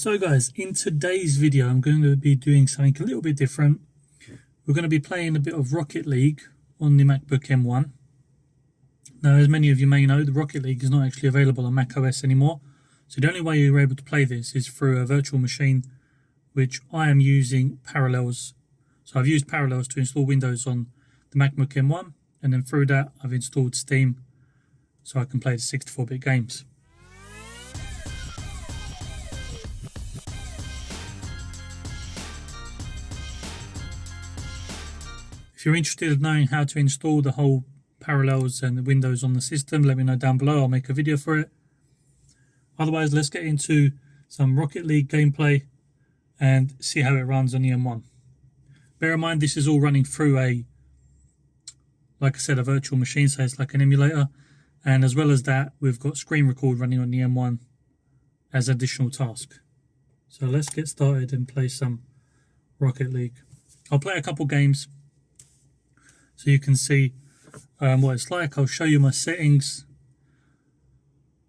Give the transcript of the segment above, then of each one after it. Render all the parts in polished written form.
So guys, in today's video I'm going to be doing something a little bit different. We're going to be playing a bit of Rocket League on the MacBook M1. Now, as many of you may know, the Rocket League is not actually available on macOS anymore. So the only way you're able to play this is through a virtual machine, which I am using Parallels. So I've used Parallels to install Windows on the MacBook M1, and then through that I've installed Steam so I can play the 64-bit games. If you're interested in knowing how to install the whole Parallels and the Windows on the system, let me know down below. I'll make a video for it. Otherwise, let's get into some Rocket League gameplay and see how it runs on the M1. Bear in mind, this is all running through like I said, a virtual machine, so it's like an emulator. And as well as that, we've got screen record running on the M1 as additional task. So let's get started and play some Rocket League. I'll play a couple games so you can see what it's like. I'll show you my settings,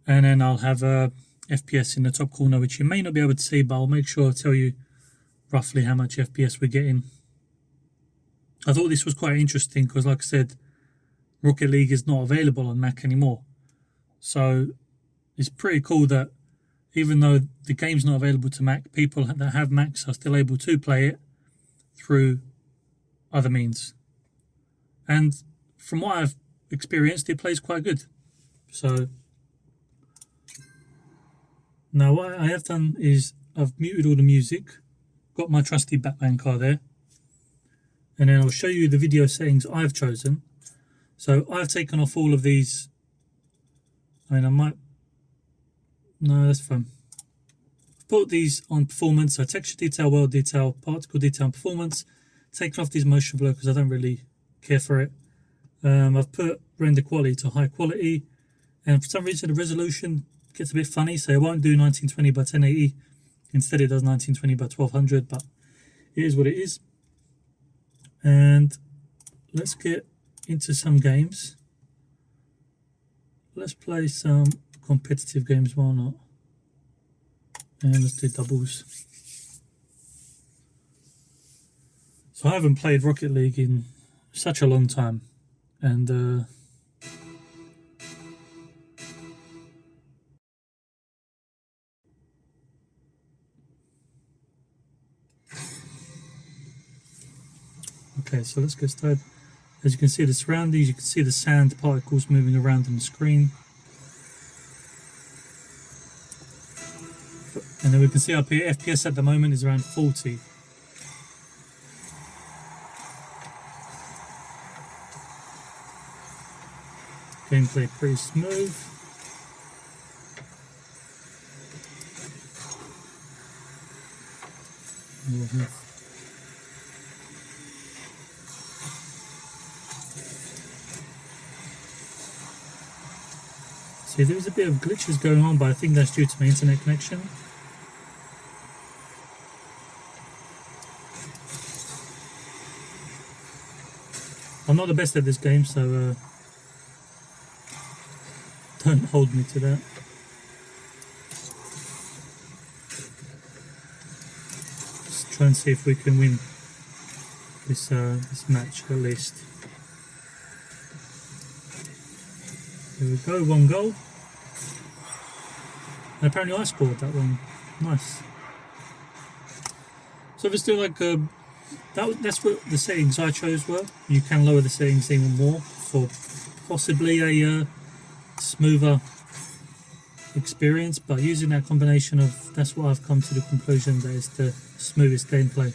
and then I'll have a FPS in the top corner, which you may not be able to see, but I'll make sure I tell you roughly how much FPS we're getting. I thought this was quite interesting because, like I said, Rocket League is not available on Mac anymore. So it's pretty cool that even though the game's not available to Mac, people that have Macs are still able to play it through other means. And from what I've experienced, it plays quite good. So now what I have done is I've muted all the music, got my trusty Batman car there, and then I'll show you the video settings I've chosen. So I've taken off all of these. I mean, I might... No, that's fine. I've put these on performance, so texture detail, world detail, particle detail, and performance. Taken off these motion blur because I don't really care for it. I've put render quality to high quality, and for some reason the resolution gets a bit funny, so it won't do 1920 by 1080. Instead it does 1920 by 1200, but it is what it is. And let's get into some games. Let's play some competitive games, why not? And let's do doubles. So I haven't played Rocket League in such a long time, and okay, so let's get started. As you can see the surroundings, you can see the sand particles moving around on the screen. And then we can see up here, FPS at the moment is around 40. Gameplay pretty smooth. See, there's a bit of glitches going on, but I think that's due to my internet connection. I'm not the best at this game, so don't hold me to that. Just try and see if we can win this match at least. Here we go, one goal. And apparently I scored that one. Nice. So if it's still like that's what the settings I chose were. You can lower the settings even more for possibly a smoother experience, but using that combination of, that's what I've come to the conclusion that is the smoothest gameplay.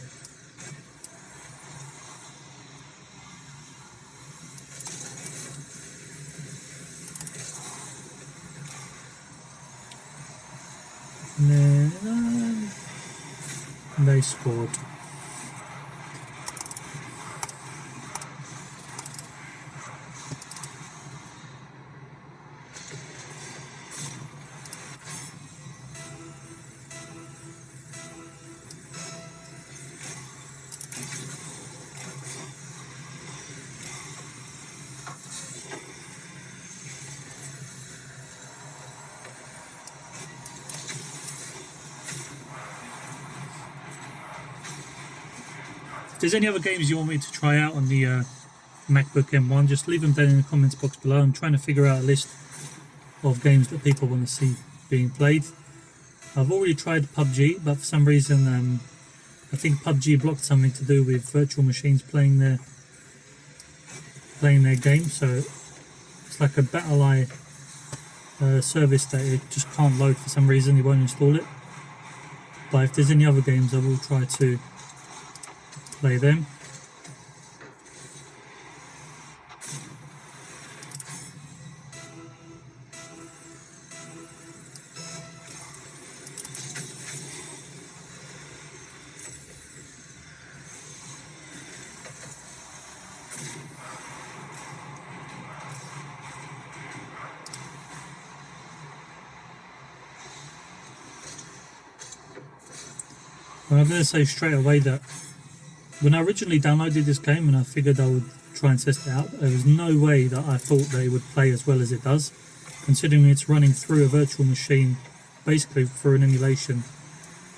And then they scored. If there's any other games you want me to try out on the MacBook M1, just leave them down in the comments box below. I'm trying to figure out a list of games that people want to see being played. I've already tried PUBG, but for some reason I think PUBG blocked something to do with virtual machines playing their game, so it's like a BattlEye service that it just can't load for some reason. It won't install it. But if there's any other games, I will try to play them. Well, I'm going to say straight away that when I originally downloaded this game and I figured I would try and test it out, there was no way that I thought that it would play as well as it does, considering it's running through a virtual machine, basically through an emulation,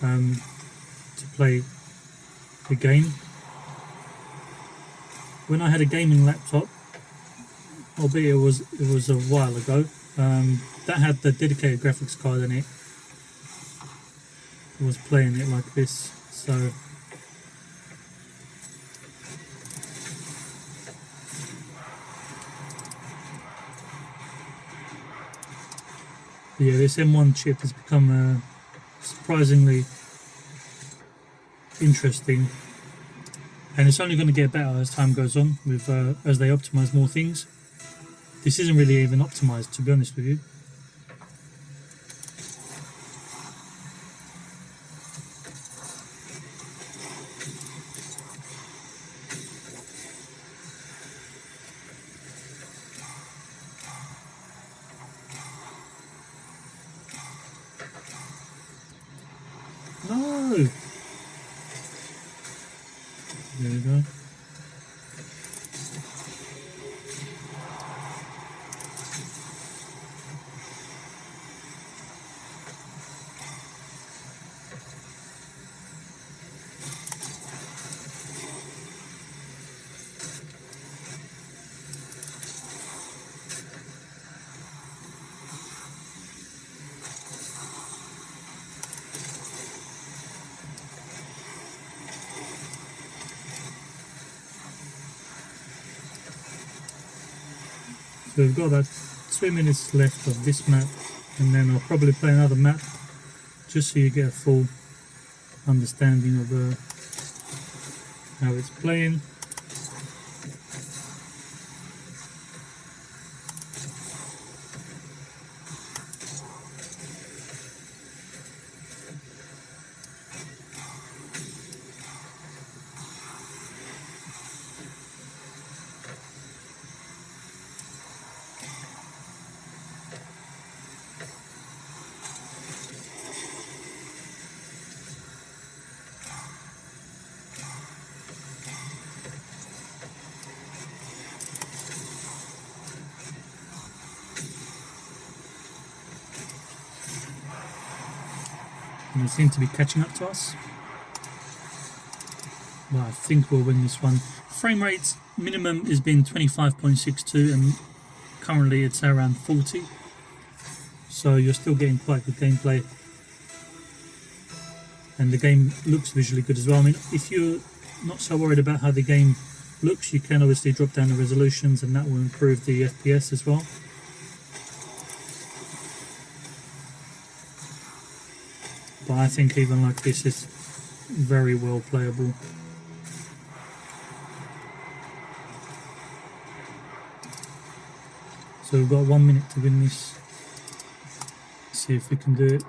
to play the game. When I had a gaming laptop, albeit it was a while ago, that had the dedicated graphics card in it. Was playing it like this, so yeah, this M1 chip has become surprisingly interesting, and it's only going to get better as time goes on with as they optimize more things. This isn't really even optimized, to be honest with you. No! There we go. So we've got about 2 minutes left of this map, and then I'll probably play another map just so you get a full understanding of how it's playing. And they seem to be catching up to us. Well, I think we'll win this one. Frame rates minimum has been 25.62 and currently it's around 40. So you're still getting quite good gameplay. And the game looks visually good as well. I mean, if you're not so worried about how the game looks, you can obviously drop down the resolutions and that will improve the FPS as well. But I think even like this is very well playable. So we've got 1 minute to win this. See if we can do it.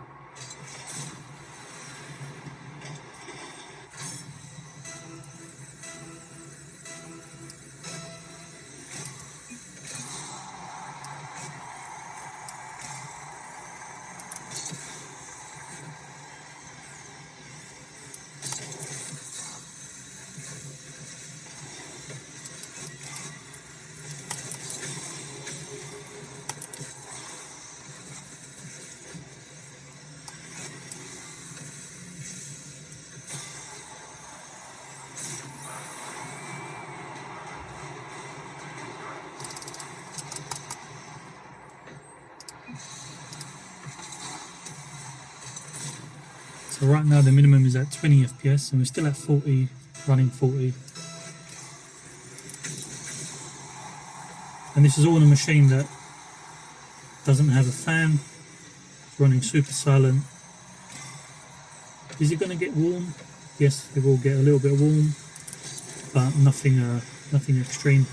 So right now the minimum is at 20 FPS and we're still at 40, running 40. And this is all on a machine that doesn't have a fan. It's running super silent. Is it going to get warm? Yes, it will get a little bit warm, but nothing extreme.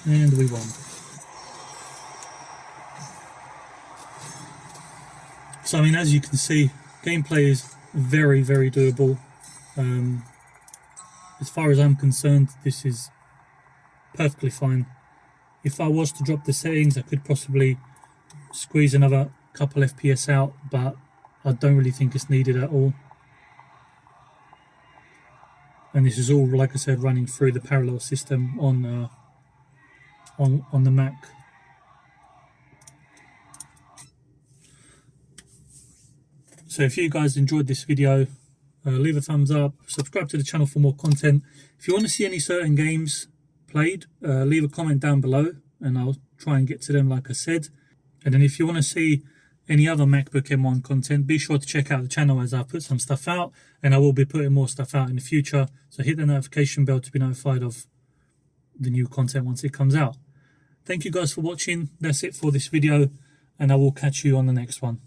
And we won. So I mean, as you can see, gameplay is very, very doable. As far as I'm concerned, this is perfectly fine. If I was to drop the settings, I could possibly squeeze another couple FPS out, but I don't really think it's needed at all. And this is all, like I said, running through the parallel system on the Mac. So if you guys enjoyed this video, leave a thumbs up, subscribe to the channel for more content. If you want to see any certain games played, leave a comment down below and I'll try and get to them like I said. And then if you want to see any other MacBook M1 content, be sure to check out the channel as I put some stuff out, and I will be putting more stuff out in the future. So hit the notification bell to be notified of the new content once it comes out. Thank you guys for watching. That's it for this video, and I will catch you on the next one.